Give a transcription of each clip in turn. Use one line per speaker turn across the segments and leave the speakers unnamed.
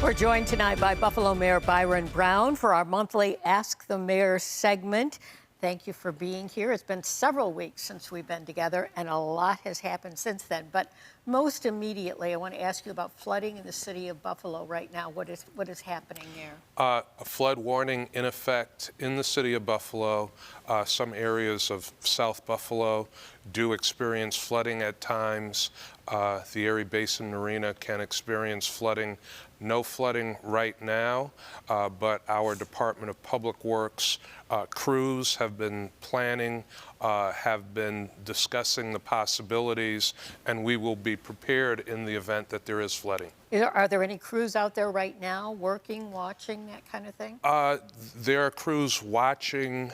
We're joined tonight by Buffalo Mayor Byron Brown for our monthly Ask the Mayor segment. Thank you for being here. It's been several weeks since we've been together, and a lot has happened since then. But most immediately, I want to ask you about flooding in the city of Buffalo right now. What is happening there?
A flood warning in effect in the city of Buffalo. Some areas of South Buffalo do experience flooding at times. The Erie Basin Marina can experience flooding. No flooding right now, but our Department of Public Works crews have been planning, have been discussing the possibilities, and we will be prepared in the event that there is flooding.
Are there any crews out there right now working, watching, that kind of thing?
There are crews watching,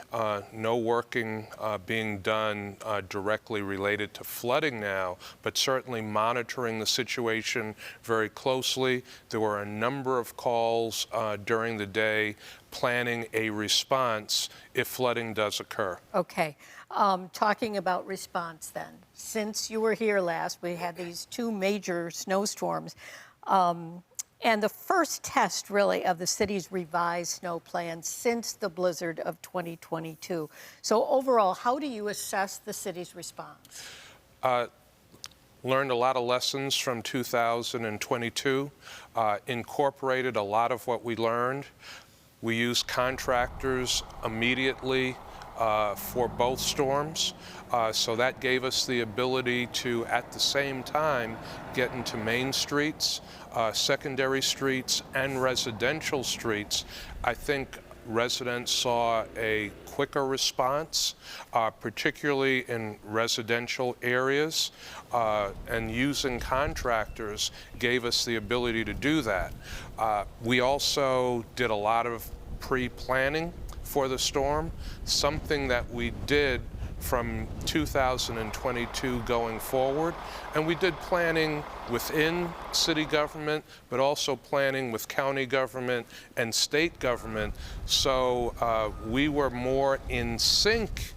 no working being done directly related to flooding now, but certainly monitoring the situation very closely. There were a number of calls during the day planning a response if flooding does occur.
Okay. Talking about response then, since you were here last, we had these two major snowstorms. And the first test, really, of the city's revised snow plan since the blizzard of 2022. So overall, how do you assess the city's response?
Learned a lot of lessons from 2022, incorporated a lot of what we learned. We used contractors immediately for both storms. So that gave us the ability to, at the same time, get into main streets, secondary streets, and residential streets. I think residents saw a quicker response, particularly in residential areas, and using contractors gave us the ability to do that. We also did a lot of pre-planning for the storm, something that we did from 2022 going forward. And we did planning within city government, but also planning with county government and state government. So we were more in sync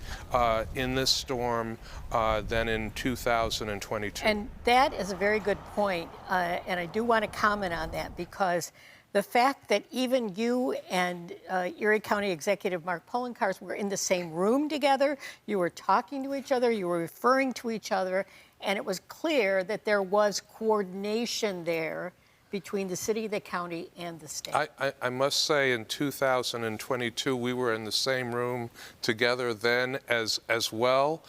in this storm than in 2022.
And that is a very good point. And I do want to comment on that, because the fact that even you and Erie County Executive Mark Poloncarz were in the same room together, you were talking to each other, you were referring to each other, and it was clear that there was coordination there between the city, the county, and the state.
I must say, in 2022, we were in the same room together then as well,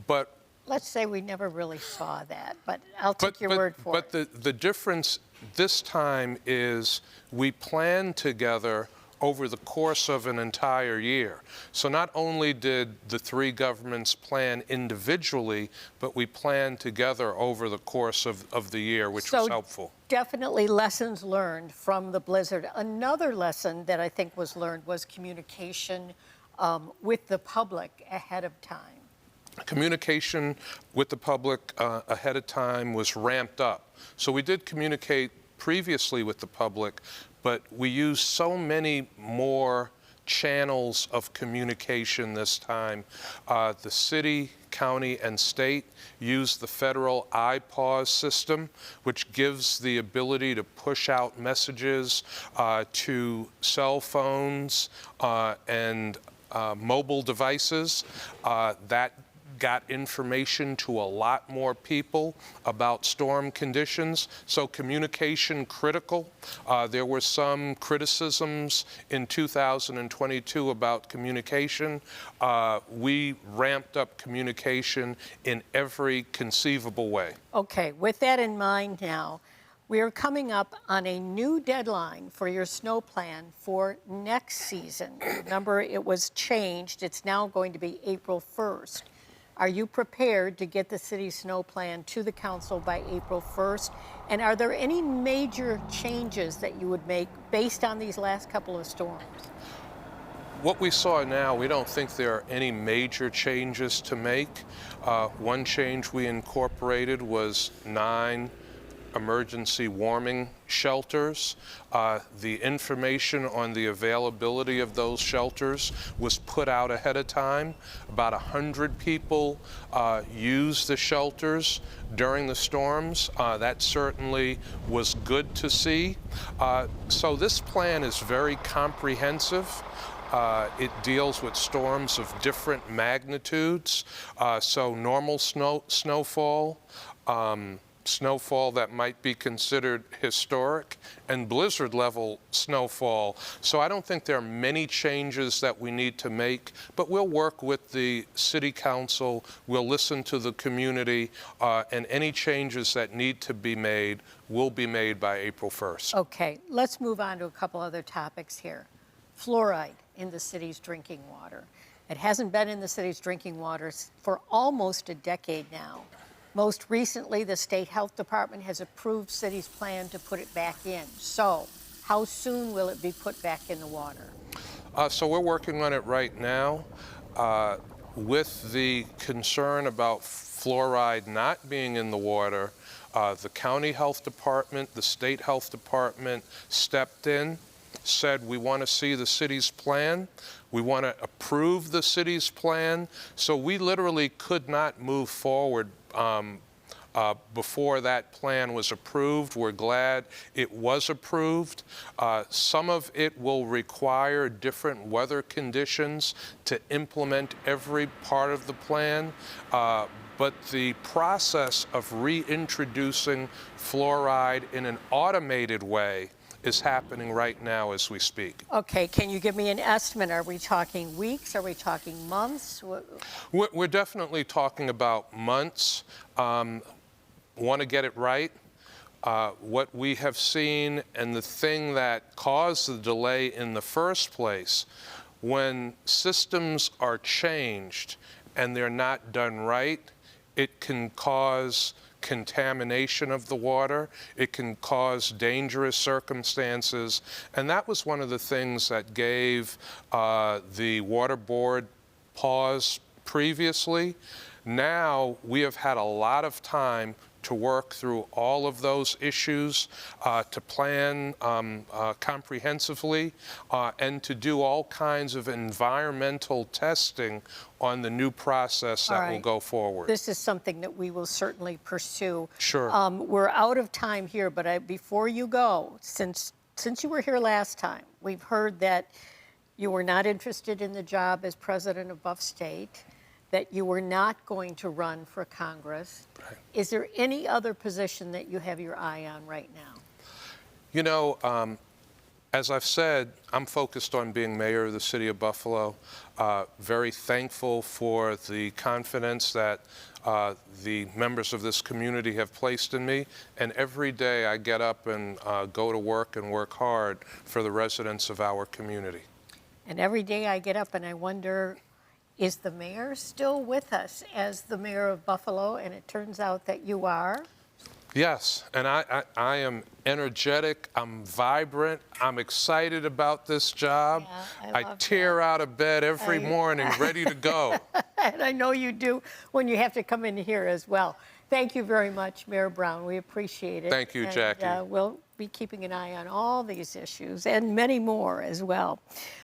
but
let's say we never really saw that, but I'll take your word for it.
But the difference this time is we planned together over the course of an entire year. So not only did the three governments plan individually, but we planned together over the course of the year, which was helpful.
Definitely lessons learned from the blizzard. Another lesson that I think was learned was communication with the public ahead of time.
Communication with the public ahead of time was ramped up. So we did communicate previously with the public, but we used so many more channels of communication this time. The city, county, and state used the federal iPause system, which gives the ability to push out messages to cell phones and mobile devices. That got information to a lot more people about storm conditions. So communication critical. There were some criticisms in 2022 about communication. We ramped up communication in every conceivable way.
Okay, with that in mind now, we are coming up on a new deadline for your snow plan for next season. Remember, it was changed. It's now going to be April 1st. Are you prepared to get the city's snow plan to the council by April 1st? And are there any major changes that you would make based on these last couple of storms?
What we saw now, we don't think there are any major changes to make. One change we incorporated was 9 emergency warming shelters. The information on the availability of those shelters was put out ahead of time. About 100 people used the shelters during the storms. That certainly was good to see. So this plan is very comprehensive. It deals with storms of different magnitudes, so normal snowfall, snowfall that might be considered historic, and blizzard level snowfall. So I don't think there are many changes that we need to make, but we'll work with the City Council, we'll listen to the community, and any changes that need to be made will be made by April 1st.
Okay, let's move on to a couple other topics here. Fluoride in the city's drinking water. It hasn't been in the city's drinking water for almost a decade now. Most recently, the State Health Department has approved city's plan to put it back in. So, how soon will it be put back in the water?
So we're working on it right now. With the concern about fluoride not being in the water, the county health department, the state health department stepped in, said we want to see the city's plan. We want to approve the city's plan. So we literally could not move forward before that plan was approved. We're glad it was approved. Some of it will require different weather conditions to implement every part of the plan. But the process of reintroducing fluoride in an automated way is happening right now as we speak.
Okay, can you give me an estimate? Are we talking weeks? Are we talking months?
We're definitely talking about months. Want to get it right. What we have seen, and the thing that caused the delay in the first place, when systems are changed and they're not done right, it can cause contamination of the water. It can cause dangerous circumstances. And that was one of the things that gave the water board pause previously. Now we have had a lot of time to work through all of those issues, to plan comprehensively, and to do all kinds of environmental testing on the new process that will go forward.
This is something that we will certainly pursue.
Sure.
We're out of time here, but before you go, since you were here last time, we've heard that you were not interested in the job as president of Buff State, that you were not going to run for Congress.
Right.
Is there any other position that you have your eye on right now?
You know, as I've said, I'm focused on being mayor of the city of Buffalo. Very thankful for the confidence that the members of this community have placed in me. And every day I get up and go to work and work hard for the residents of our community.
And every day I get up and I wonder, is the mayor still with us as the mayor of Buffalo? And it turns out that you are.
Yes, and I am energetic, I'm vibrant, I'm excited about this job.
Yeah,
I tear out of bed every morning ready to go.
And I know you do when you have to come in here as well. Thank you very much, Mayor Brown. We appreciate it.
Thank you, Jackie.
We'll be keeping an eye on all these issues and many more as well.